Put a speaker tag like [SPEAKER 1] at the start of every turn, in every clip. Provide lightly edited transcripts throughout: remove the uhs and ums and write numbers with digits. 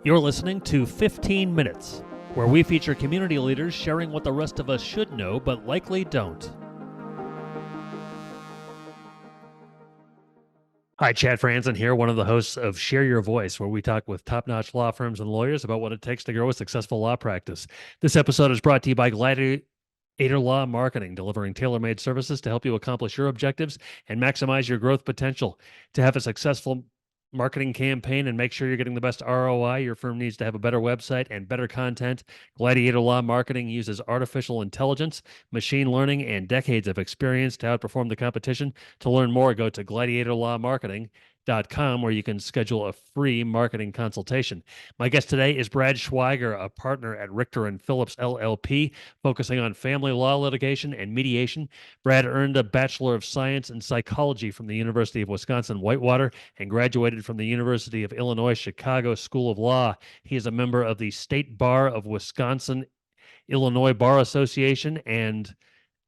[SPEAKER 1] You're listening to 15 Minutes, where we feature community leaders sharing what the rest of us should know but likely don't. Hi, Chad Franzen here, one of the hosts of Share Your Voice, where we talk with top-notch law firms and lawyers about what it takes to grow a successful law practice. This episode is brought to you by Gladiator Law Marketing, delivering tailor-made services to help you accomplish your objectives and maximize your growth potential. To have a successful marketing campaign and make sure you're getting the best ROI, your firm needs to have a better website and better content. Gladiator Law Marketing uses artificial intelligence, machine learning, and decades of experience to outperform the competition. To learn more, go to gladiatorlawmarketing.com, where you can schedule a free marketing consultation. My guest today is Brad Schweiger, a partner at Richter Phillips LLP, focusing on family law litigation and mediation. Brad earned a Bachelor of Science in Psychology from the University of Wisconsin-Whitewater and graduated from the University of Illinois Chicago School of Law. He is a member of the State Bar of Wisconsin, Illinois Bar Association, and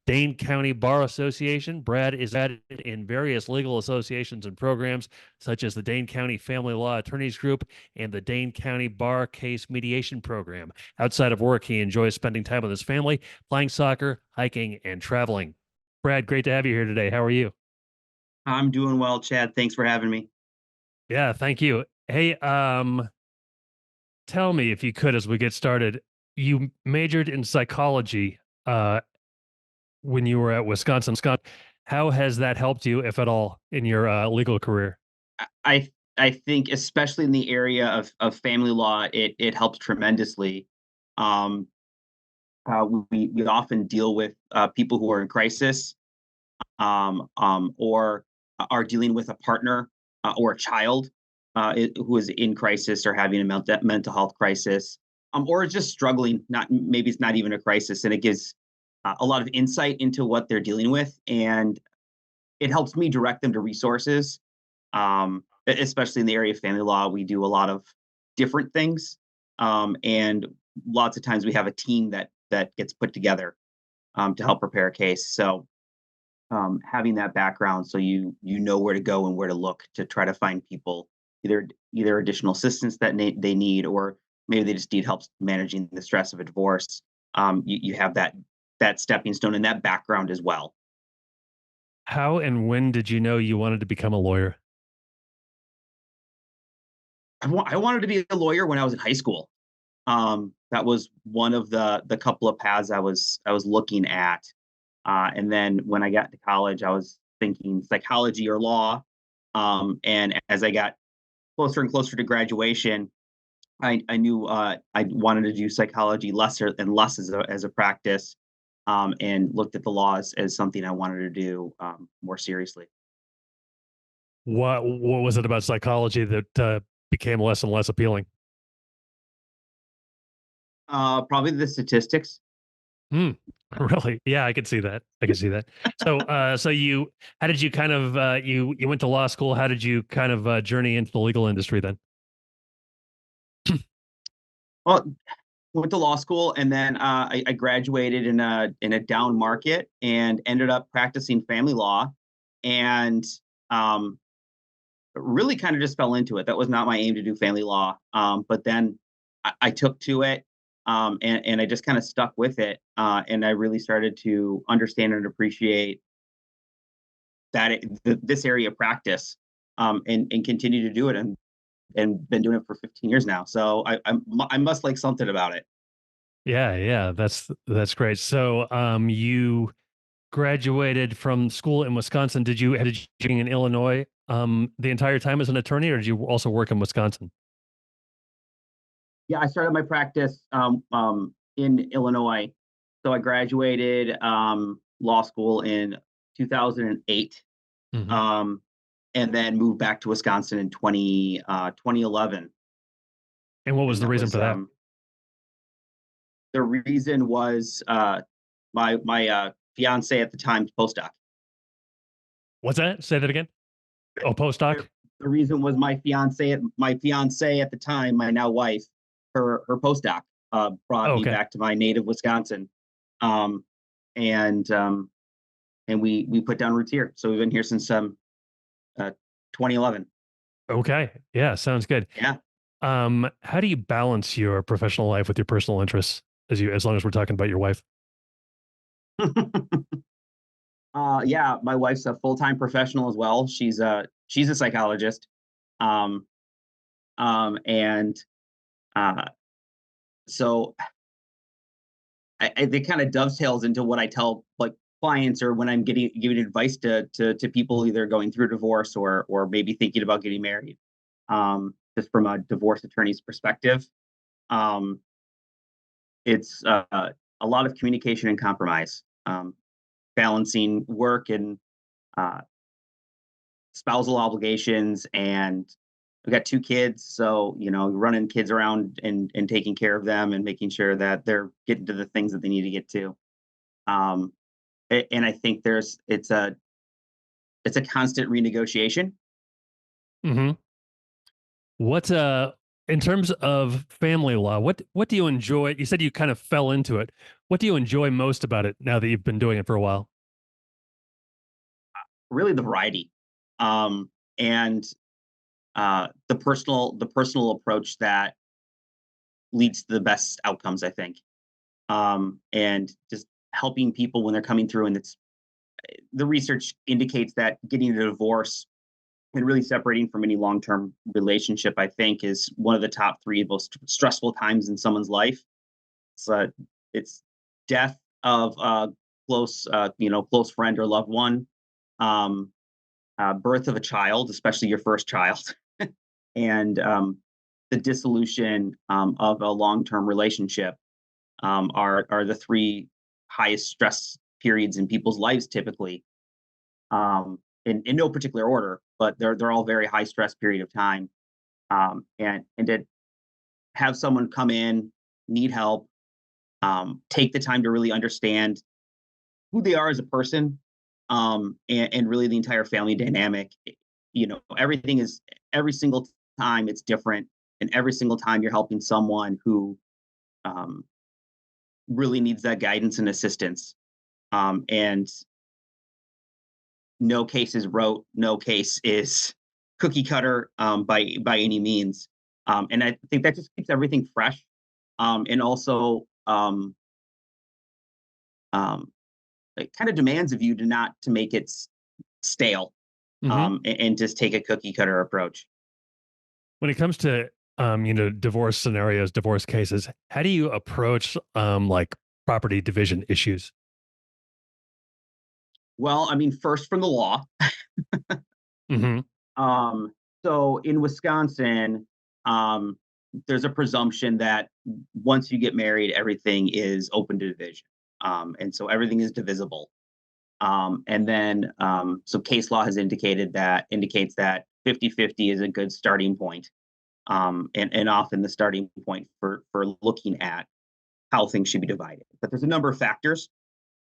[SPEAKER 1] Dane County Bar Association. Brad is added in various legal associations and programs, such as the Dane County Family Law Attorneys Group and the Dane County Bar Case Mediation Program. Outside of work, he enjoys spending time with his family, playing soccer, hiking, and traveling. Brad, great to have you here today. How are you?
[SPEAKER 2] I'm doing well, Chad. Thanks for having me.
[SPEAKER 1] Yeah, thank you. Hey, tell me if you could, as we get started, you majored in psychology when you were at Wisconsin. Scott, how has that helped you, if at all, in your legal career?
[SPEAKER 2] I think, especially in the area of family law, it helps tremendously. Um, we often deal with people who are in crisis, or are dealing with a partner or a child who is in crisis or having a mental health crisis, or is just struggling. Not maybe it's not even a crisis, and it gives a lot of insight into what they're dealing with, and it helps me direct them to resources. Especially in the area of family law, we do a lot of different things, and lots of times we have a team that gets put together to help prepare a case. So having that background, so you know where to go and where to look to try to find people either additional assistance that they need, or maybe they just need help managing the stress of a divorce. You have that stepping stone and that background as well.
[SPEAKER 1] How and when did you know you wanted to become a lawyer?
[SPEAKER 2] I wanted to be a lawyer when I was in high school. That was one of the couple of paths I was looking at. And then when I got to college, I was thinking psychology or law. And as I got closer and closer to graduation, I knew I wanted to do psychology lesser and less as a practice, and looked at the laws as something I wanted to do more seriously.
[SPEAKER 1] What was it about psychology that became less and less appealing?
[SPEAKER 2] Probably the statistics.
[SPEAKER 1] Hmm. Really? Yeah, I can see that. I can see that. So you, how did you kind of, you went to law school. How did you kind of journey into the legal industry then?
[SPEAKER 2] Well, went to law school, and then I graduated in a down market and ended up practicing family law, and um, really kind of just fell into it. That was not my aim to do family law, but then I took to it, and I just kind of stuck with it, and I really started to understand and appreciate this area of practice, and continue to do it, and been doing it for 15 years now. So I must like something about it.
[SPEAKER 1] Yeah, yeah, that's great. So, you graduated from school in Wisconsin. Did you in Illinois the entire time as an attorney, or did you also work in Wisconsin?
[SPEAKER 2] Yeah, I started my practice in Illinois. So I graduated law school in 2008,
[SPEAKER 1] Hmm.
[SPEAKER 2] um, and then moved back to Wisconsin in 2011.
[SPEAKER 1] And what was
[SPEAKER 2] And
[SPEAKER 1] the
[SPEAKER 2] that
[SPEAKER 1] reason
[SPEAKER 2] was
[SPEAKER 1] for that?
[SPEAKER 2] the reason was my fiance at the time postdoc.
[SPEAKER 1] What's that? Say that again. Oh, postdoc.
[SPEAKER 2] The reason was my fiance at the time, my now wife, her postdoc brought
[SPEAKER 1] Oh,
[SPEAKER 2] me
[SPEAKER 1] okay.
[SPEAKER 2] back to my native Wisconsin, um, and we put down roots here. So we've been here since uh, 2011.
[SPEAKER 1] Okay. Yeah, sounds good.
[SPEAKER 2] Yeah.
[SPEAKER 1] How do you balance your professional life with your personal interests as long as we're talking about your wife?
[SPEAKER 2] Yeah, my wife's a full-time professional as well. She's a psychologist. Um, and uh, so it kind of dovetails into what I tell like clients or when I'm giving advice to people either going through divorce or maybe thinking about getting married. Just from a divorce attorney's perspective, um, it's a lot of communication and compromise, balancing work and uh, spousal obligations. And I've got two kids, so running kids around and taking care of them and making sure that they're getting to the things that they need to get to. Um, and I think it's a constant renegotiation.
[SPEAKER 1] Hmm. What in terms of family law, what do you enjoy? You said you kind of fell into it. What do you enjoy most about it now that you've been doing it for a while?
[SPEAKER 2] Really, the variety, and the personal approach that leads to the best outcomes. I think, and just helping people when they're coming through. And it's the research indicates that getting a divorce and really separating from any long-term relationship, I think, is one of the top three most stressful times in someone's life. So it's death of a close friend or loved one, um, birth of a child, especially your first child, and the dissolution of a long-term relationship are the three highest stress periods in people's lives typically, in no particular order, but they're all very high stress period of time. And to have someone come in, need help, take the time to really understand who they are as a person, and really the entire family dynamic. Everything is every single time it's different, and every single time you're helping someone who um, really needs that guidance and assistance. And no case is rote, no case is cookie cutter, by any means. And I think that just keeps everything fresh, and also um, it kind of demands of you to make it stale,
[SPEAKER 1] Hmm.
[SPEAKER 2] and just take a cookie cutter approach.
[SPEAKER 1] When it comes to divorce scenarios, divorce cases, how do you approach like property division issues?
[SPEAKER 2] Well, I mean, first from the law.
[SPEAKER 1] Hmm.
[SPEAKER 2] Um, so in Wisconsin, um, there's a presumption that once you get married, everything is open to division. And so everything is divisible. And then so case law has indicates that 50-50 is a good starting point. And often the starting point for looking at how things should be divided. But there's a number of factors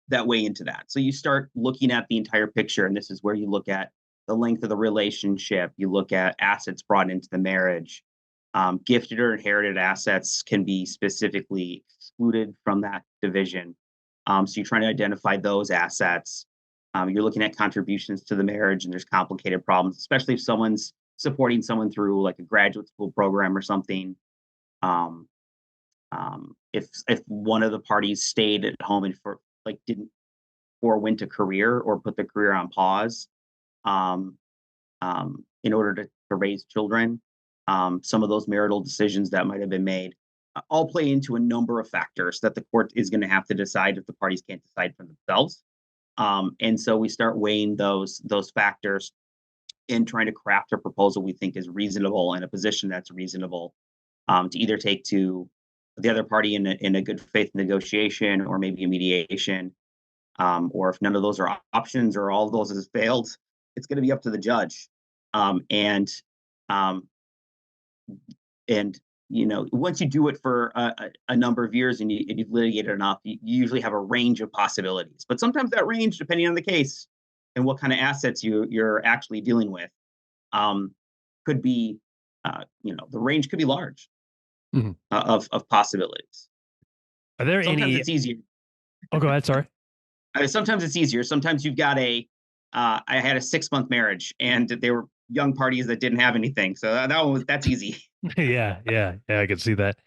[SPEAKER 2] that weigh into that. So you start looking at the entire picture, and this is where you look at the length of the relationship. You look at assets brought into the marriage. Gifted or inherited assets can be specifically excluded from that division. So you're trying to identify those assets. You're looking at contributions to the marriage, and there's complicated problems, especially if someone's supporting someone through like a graduate school program or something. Um, if one of the parties stayed at home and didn't forewent a career or put the career on pause, um, in order to raise children. Some of those marital decisions that might have been made all play into a number of factors that the court is going to have to decide if the parties can't decide for themselves. And so we start weighing those factors and trying to craft a proposal we think is reasonable and a position that's reasonable, to either take to the other party in a good faith negotiation or maybe a mediation, or if none of those are options or all of those has failed, it's going to be up to the judge. Um, and once you do it for a number of years and you've litigated enough, you usually have a range of possibilities. But sometimes that range, depending on the case and what kind of assets you're actually dealing with, um, could be, the range could be large,
[SPEAKER 1] Hmm.
[SPEAKER 2] of possibilities.
[SPEAKER 1] Are there
[SPEAKER 2] Sometimes
[SPEAKER 1] any?
[SPEAKER 2] it's easier.
[SPEAKER 1] Oh, go ahead. Sorry.
[SPEAKER 2] Sometimes it's easier. Sometimes you've got I had a 6-month marriage and they were young parties that didn't have anything. So that's easy.
[SPEAKER 1] Yeah, I can see that.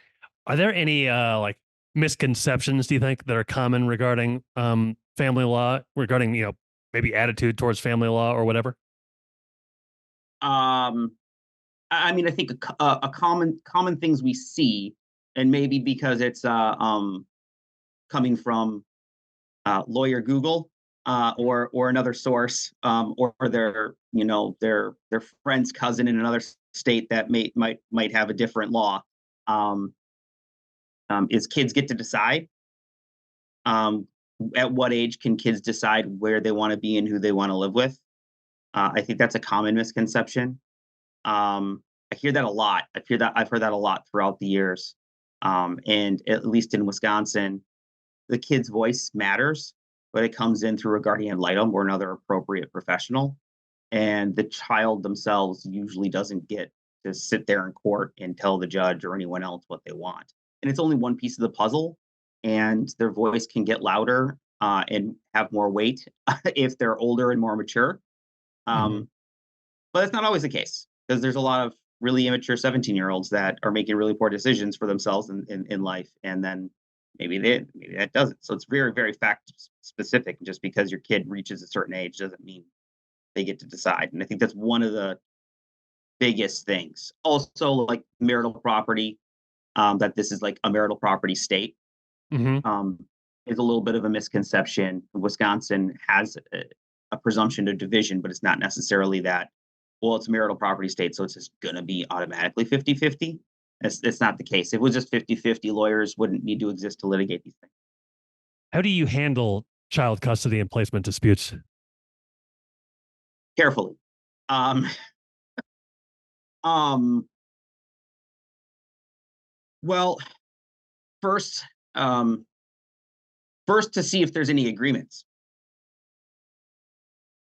[SPEAKER 1] Are there any like misconceptions, do you think, that are common regarding family law, regarding, maybe attitude towards family law or whatever?
[SPEAKER 2] Um, I mean, I think a common things we see, and maybe because it's coming from lawyer Google, or another source, or their friend's cousin in another state that might have a different law. Um, is kids get to decide. Um, at what age can kids decide where they want to be and who they want to live with? I think that's a common misconception. I hear that a lot. I've heard that a lot throughout the years. And at least in Wisconsin, the kid's voice matters, but it comes in through a guardian litem or another appropriate professional. And the child themselves usually doesn't get to sit there in court and tell the judge or anyone else what they want. And it's only one piece of the puzzle, and their voice can get louder and have more weight if they're older and more mature.
[SPEAKER 1] Hmm.
[SPEAKER 2] Um, but that's not always the case because there's a lot of really immature 17-year-olds that are making really poor decisions for themselves in life. And then maybe that doesn't. So it's very, very fact specific. Just because your kid reaches a certain age doesn't mean they get to decide. And I think that's one of the biggest things. Also, like marital property, that this is like a marital property state,
[SPEAKER 1] Hmm.
[SPEAKER 2] um, is a little bit of a misconception. Wisconsin has a presumption of division, but it's not necessarily that. Well, it's a marital property state, so it's just going to be automatically 50-50. It's not the case. If it was just 50-50, lawyers wouldn't need to exist to litigate these things
[SPEAKER 1] How do you handle child custody and placement disputes?
[SPEAKER 2] carefully. Um, um, well, first, um, first to see if there's any agreements.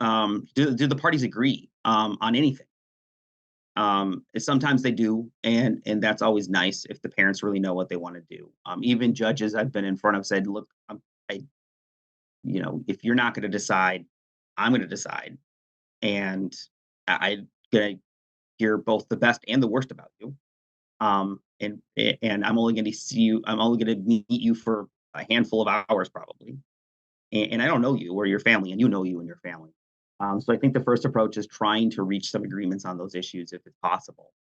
[SPEAKER 2] Do the parties agree on anything? Sometimes they do, and that's always nice if the parents really know what they want to do. Even judges I've been in front of said, "Look, I, if you're not going to decide, I'm going to decide, and I'm going to hear both the best and the worst about you. And I'm only going to see you. I'm only going to meet you for a handful of hours, probably, and I don't know you or your family, and you know you and your family." So I think the first approach is trying to reach some agreements on those issues if it's possible.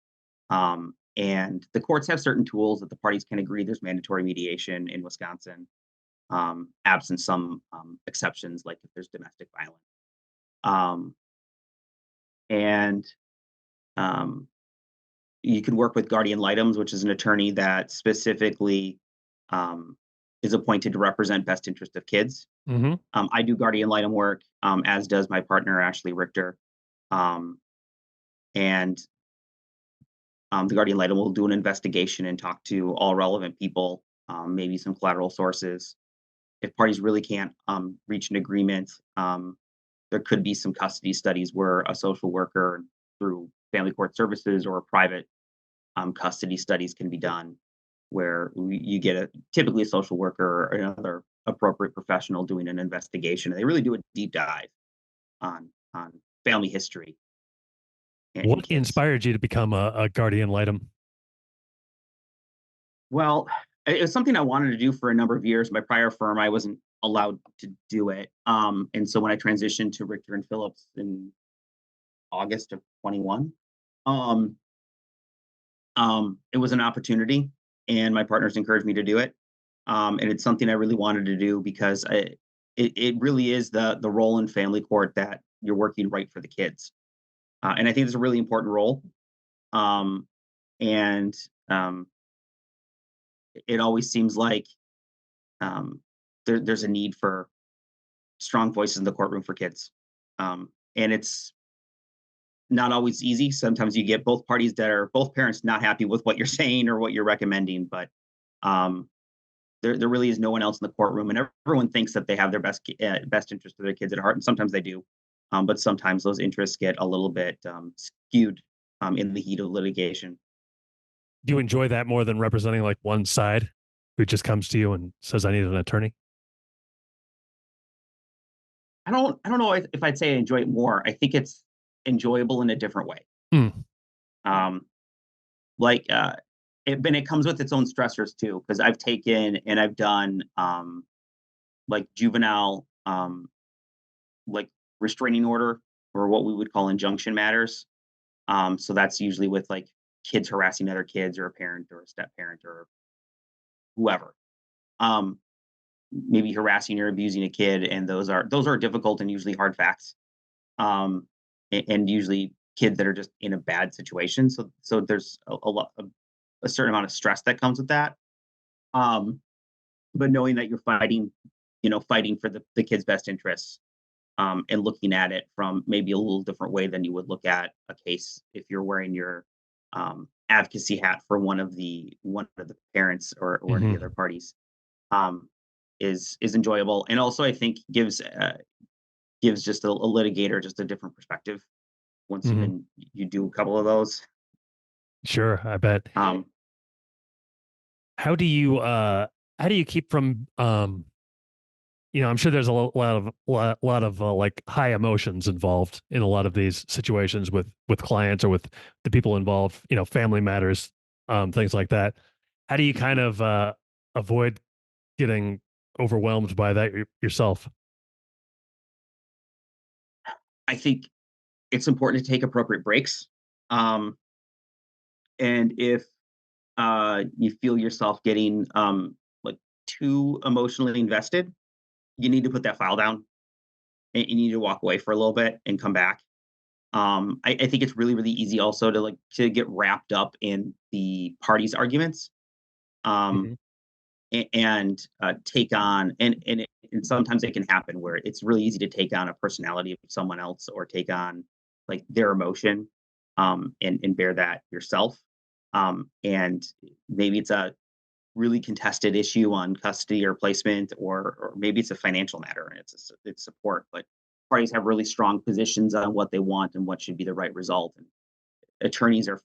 [SPEAKER 2] And the courts have certain tools that the parties can agree. There's mandatory mediation in Wisconsin, absent some exceptions, like if there's domestic violence. Um, and um, you can work with guardian litems, which is an attorney that specifically um, is appointed to represent best interest of kids.
[SPEAKER 1] Hmm.
[SPEAKER 2] I do guardian litem work, as does my partner Ashley Richter. Um, and The guardian litem will do an investigation and talk to all relevant people, maybe some collateral sources. If parties really can't reach an agreement, there could be some custody studies where a social worker through family court services or private custody studies can be done, where you get typically a social worker or another appropriate professional doing an investigation. They really do a deep dive on family history and
[SPEAKER 1] What
[SPEAKER 2] kids.
[SPEAKER 1] inspired you to become a guardian litem?
[SPEAKER 2] Well, it was something I wanted to do for a number of years. My prior firm, I wasn't allowed to do it. And so when I transitioned to Richter and Phillips in August of 21, um, it was an opportunity, and my partners encouraged me to do it. And it's something I really wanted to do because it really is the role in family court that you're working right for the kids. And I think it's a really important role. Um, and it always seems like um, there's a need for strong voices in the courtroom for kids. And it's not always easy. Sometimes you get both parties that are both parents not happy with what you're saying or what you're recommending, but um, there really is no one else in the courtroom, and everyone thinks that they have their best interest of their kids at heart, and sometimes they do, but sometimes those interests get a little bit skewed in the heat of litigation.
[SPEAKER 1] Do you enjoy that more than representing like one side who just comes to you and says, I need an attorney?
[SPEAKER 2] I don't know if I'd say I enjoy it more. I think it's enjoyable in a different way.
[SPEAKER 1] Hmm.
[SPEAKER 2] Um, like it comes with its own stressors too, because I've taken and I've done like juvenile like restraining order, or what we would call injunction matters. So that's usually with like kids harassing other kids, or a parent or a step parent or whoever. Um, Maybe harassing or abusing a kid, and those are difficult and usually hard facts. And usually kids that are just in a bad situation. So there's a certain amount of stress that comes with that. Um, but knowing that you're fighting, fighting for the kid's best interests, and looking at it from maybe a little different way than you would look at a case if you're wearing your advocacy hat for one of the parents, or any
[SPEAKER 1] Hmm.
[SPEAKER 2] other parties, um, is enjoyable, and also I think gives just a litigator just a different perspective once
[SPEAKER 1] Hmm.
[SPEAKER 2] you do a couple of those.
[SPEAKER 1] Sure, I bet.
[SPEAKER 2] Um,
[SPEAKER 1] How do you how do you keep from I'm sure there's a lot of like high emotions involved in a lot of these situations with clients or with the people involved, family matters, things like that. How do you kind
[SPEAKER 2] mhm.
[SPEAKER 1] of avoid getting overwhelmed by that yourself?
[SPEAKER 2] I think it's important to take appropriate breaks. Um, and if you feel yourself getting like too emotionally invested, you need to put that file down, and you need to walk away for a little bit and come back. I think it's really, really easy also to get wrapped up in the parties' arguments. Um,
[SPEAKER 1] Hmm.
[SPEAKER 2] and take on and sometimes it can happen where it's really easy to take on a personality of someone else, or take on like their emotion, and bear that yourself. And maybe it's a really contested issue on custody or placement, or maybe it's a financial matter and it's support, but parties have really strong positions on what they want and what should be the right result, and attorneys are,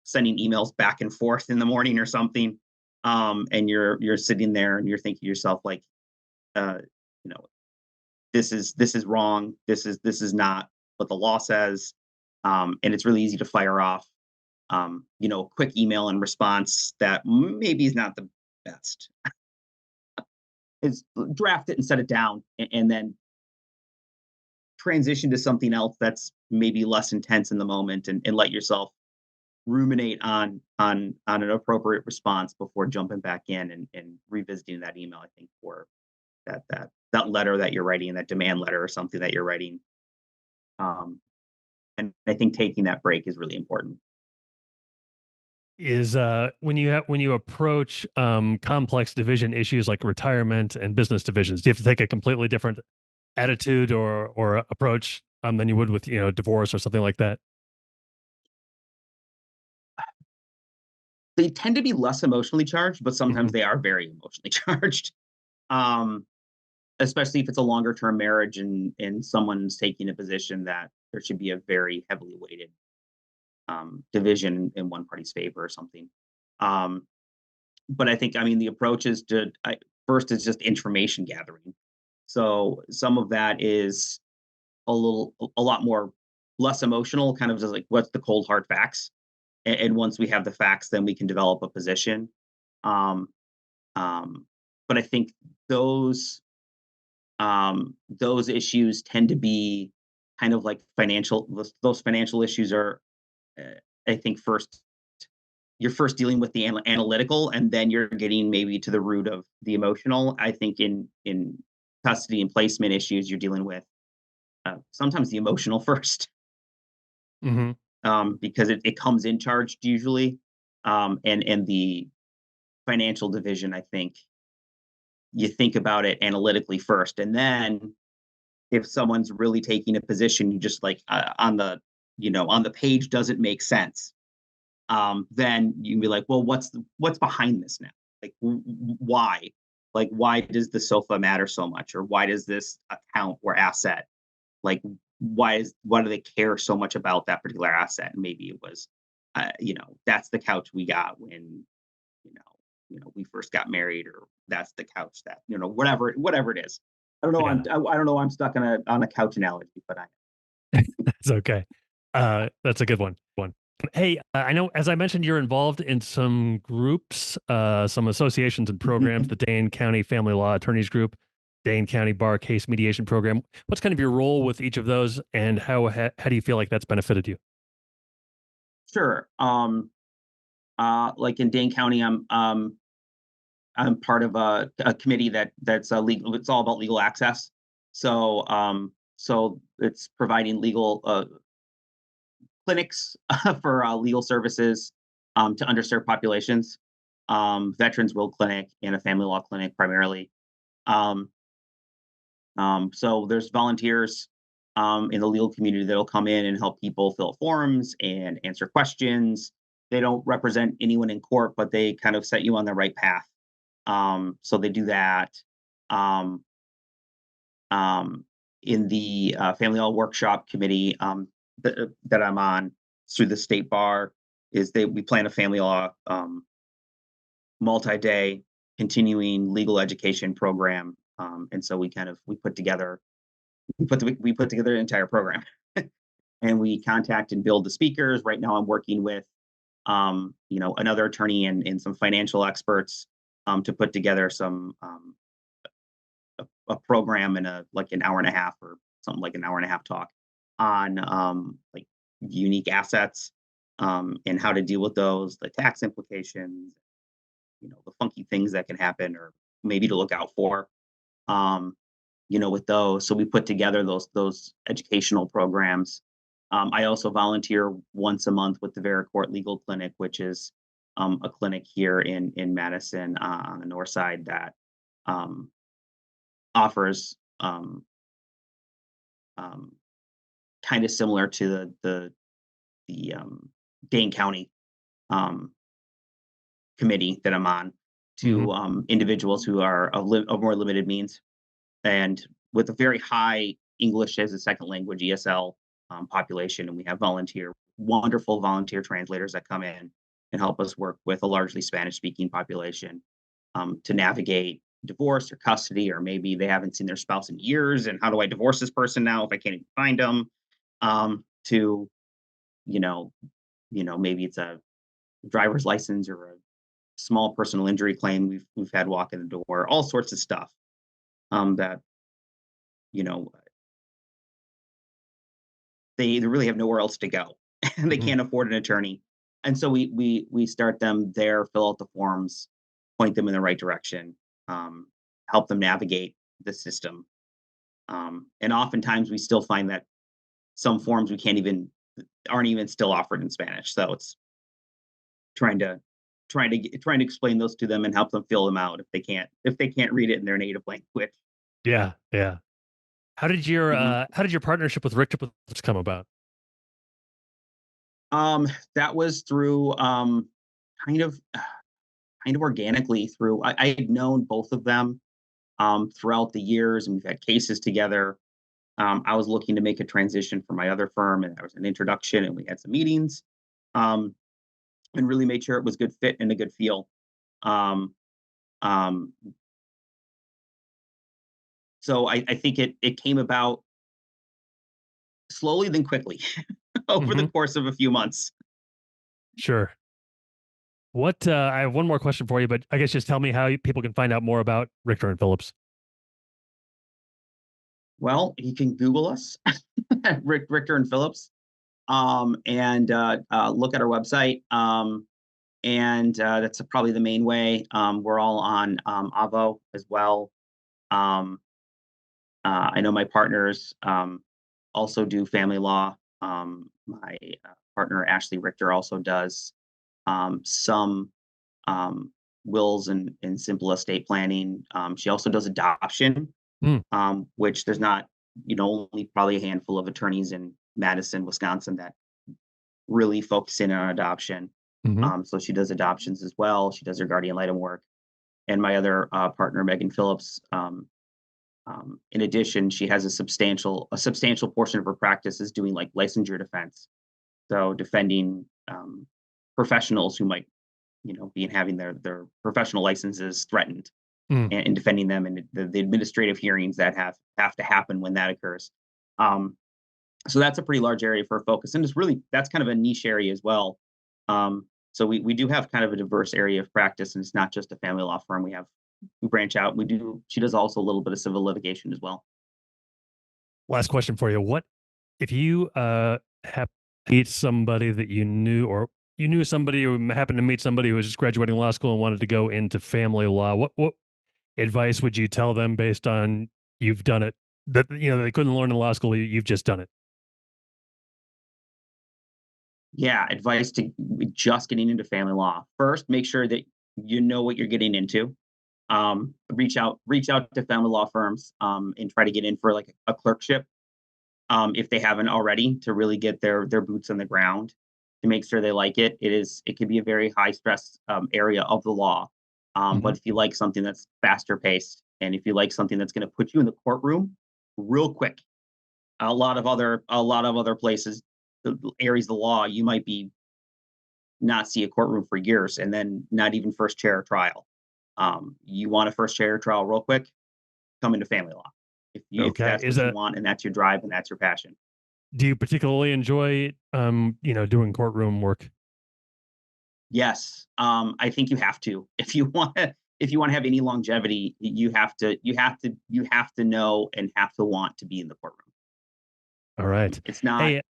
[SPEAKER 2] sending emails back and forth in the morning or something. And you're sitting there and you're thinking to yourself like, uh, you know, this is wrong. This is not what the law says. And it's really easy to fire off, a quick email in response that maybe is not the best. Is draft it and set it down, and then transition to something else that's maybe less intense in the moment, and let yourself ruminate on an appropriate response before jumping back in and revisiting that email. I think for that letter that you're writing, that demand letter or something that you're writing. Um, and I think taking that break is really important.
[SPEAKER 1] Is when you approach complex division issues like retirement and business divisions, do you have to take a completely different attitude or approach than you would with divorce or something like that?
[SPEAKER 2] They tend to be less emotionally charged, but sometimes
[SPEAKER 1] Hmm.
[SPEAKER 2] they are very emotionally charged. Um, Especially if it's a longer term marriage, and someone's taking a position that there should be a very heavily weighted division in one party's favor or something. Um, but I think, I mean, the approach is first is just information gathering. So some of that is a lot more less emotional, kind of just like what's the cold hard facts, and once we have the facts, then we can develop a position. Um, um, but I think those those issues tend to be kind of like financial. Those financial issues are, uh, I think, you're first dealing with the analytical, and then you're getting maybe to the root of the emotional. I think in custody and placement issues, you're dealing with sometimes the emotional first,
[SPEAKER 1] Hmm.
[SPEAKER 2] because it comes in charged usually, and the financial division. I think you think about it analytically first, and then if someone's really taking a position, you just like on the page doesn't make sense, then you can be like, well, what's behind this now? Like, why? Like, why does the sofa matter so much, or why does this account or asset, like, why do they care so much about that particular asset? And maybe it was, that's the couch we got when you know we first got married, or that's the couch that whatever it is. I don't know.
[SPEAKER 1] Yeah,
[SPEAKER 2] I don't know. I'm stuck on a couch analogy, but I
[SPEAKER 1] that's okay. That's a good one. Hey, I know, as I mentioned, you're involved in some groups, some associations and programs, the Dane County Family Law Attorneys Group, Dane County Bar Case Mediation Program. What's kind of your role with each of those, and how do you feel like that's benefited you?
[SPEAKER 2] Sure. Like in Dane County, I'm part of a committee that's legal. It's all about legal access. So it's providing legal clinics for legal services to underserved populations, Veterans Will Clinic and a family law clinic primarily. Um, so there's volunteers in the legal community that'll come in and help people fill out forms and answer questions. They don't represent anyone in court, but they kind of set you on the right path. So they do that. Um, um, in the family law workshop committee that I'm on through the state bar, we plan a family law multi-day continuing legal education program, and so we put together an entire program, and we contact and build the speakers. Right now, I'm working with another attorney and some financial experts to put together a program in an hour and a half or something like an hour and a half talk on like unique assets and how to deal with those, the tax implications, the funky things that can happen or maybe to look out for. Um, with those. So we put together those educational programs. I also volunteer once a month with the Vericourt Legal Clinic, which is a clinic here in Madison on the north side that um, offers um, kind of similar to the Dane County um, committee that I'm on
[SPEAKER 1] Hmm.
[SPEAKER 2] to individuals who are of more limited means and with a very high English as a second language ESL population. And we have wonderful volunteer translators that come in and help us work with a largely Spanish speaking population to navigate divorce or custody, or maybe they haven't seen their spouse in years. And how do I divorce this person now if I can't even find them? To, you know, maybe it's a driver's license or a small personal injury claim we've had walk in the door, all sorts of stuff that, you know, they really have nowhere else to go, and they
[SPEAKER 1] Hmm.
[SPEAKER 2] can't afford an attorney. And so we start them there, fill out the forms, point them in the right direction, um, help them navigate the system. And oftentimes we still find that some forms we can't even aren't even still offered in Spanish. So it's trying to trying to explain those to them and help them fill them out if they can't read it in their native language.
[SPEAKER 1] Yeah, yeah.
[SPEAKER 2] Mhm.
[SPEAKER 1] How did your partnership with Richter Phillips come about?
[SPEAKER 2] That was through kind of kind of organically through I had known both of them throughout the years, and we've had cases together. I was looking to make a transition for my other firm, and there was an introduction, and we had some meetings, um, and really made sure it was good fit and a good feel. Um, um, so I think it came about slowly, then quickly over the
[SPEAKER 1] Hmm.
[SPEAKER 2] course of a few months.
[SPEAKER 1] Sure. I have one more question for you, but I guess just tell me how people can find out more about Richter and Phillips.
[SPEAKER 2] Well, you can Google us, Richter and Phillips, and look at our website. And that's probably the main way. We're all on Avo as well. Um, I know my partners also do family law. My partner Ashley Richter also does some um, wills and simple estate planning. She also does adoption,
[SPEAKER 1] Mm.
[SPEAKER 2] which there's not, only probably a handful of attorneys in Madison, Wisconsin that really focus in on adoption.
[SPEAKER 1] Hmm.
[SPEAKER 2] So she does adoptions as well. She does her guardian litem work. And my other partner, Megan Phillips, in addition, she has a substantial portion of her practice is doing like licensure defense. So defending professionals who might, be having their professional licenses threatened
[SPEAKER 1] Mm.
[SPEAKER 2] and defending them and the administrative hearings that have to happen when that occurs. Um, So that's a pretty large area for focus, and that's kind of a niche area as well. So we do have kind of a diverse area of practice, and it's not just a family law firm. We branch out. She does also a little bit of civil litigation as well.
[SPEAKER 1] Last question for you. What if you have meet somebody that you knew, or you knew somebody who happened to meet somebody who was just graduating law school and wanted to go into family law? What advice would you tell them based on you've done it, that they couldn't learn in law school, you've just done it?
[SPEAKER 2] Yeah, advice to just getting into family law. First, make sure that you know what you're getting into. Reach out to family law firms, and try to get in for like a clerkship, if they haven't already, to really get their boots on the ground, to make sure they like it. It can be a very high stress, area of the law.
[SPEAKER 1] Mhm.
[SPEAKER 2] But if you like something that's faster paced, and if you like something that's going to put you in the courtroom real quick, a lot of other places, the areas of the law, you might be not see a courtroom for years, and then not even first chair trial. You want a first chair trial real quick, come into family law. If
[SPEAKER 1] Okay.
[SPEAKER 2] that's what you want and that's your drive and that's your passion.
[SPEAKER 1] Do you particularly enjoy, doing courtroom work?
[SPEAKER 2] Yes, I think you have to. If you want to have any longevity, you have to know and have to want to be in the courtroom.
[SPEAKER 1] All right.
[SPEAKER 2] It's not.
[SPEAKER 1] Hey,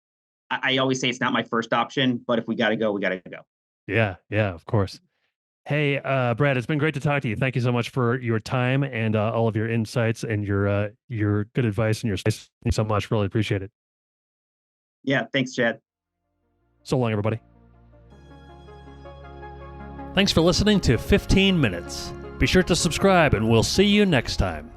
[SPEAKER 2] I always say it's not my first option, but if we got to go, we got to go.
[SPEAKER 1] yeah, yeah, of course. Hey, Brad, it's been great to talk to you. Thank you so much for your time and all of your insights and your good advice and your space. Thank you so much. Really appreciate it.
[SPEAKER 2] Yeah, thanks, Chad.
[SPEAKER 1] So long, everybody. Thanks for listening to 15 Minutes. Be sure to subscribe, and we'll see you next time.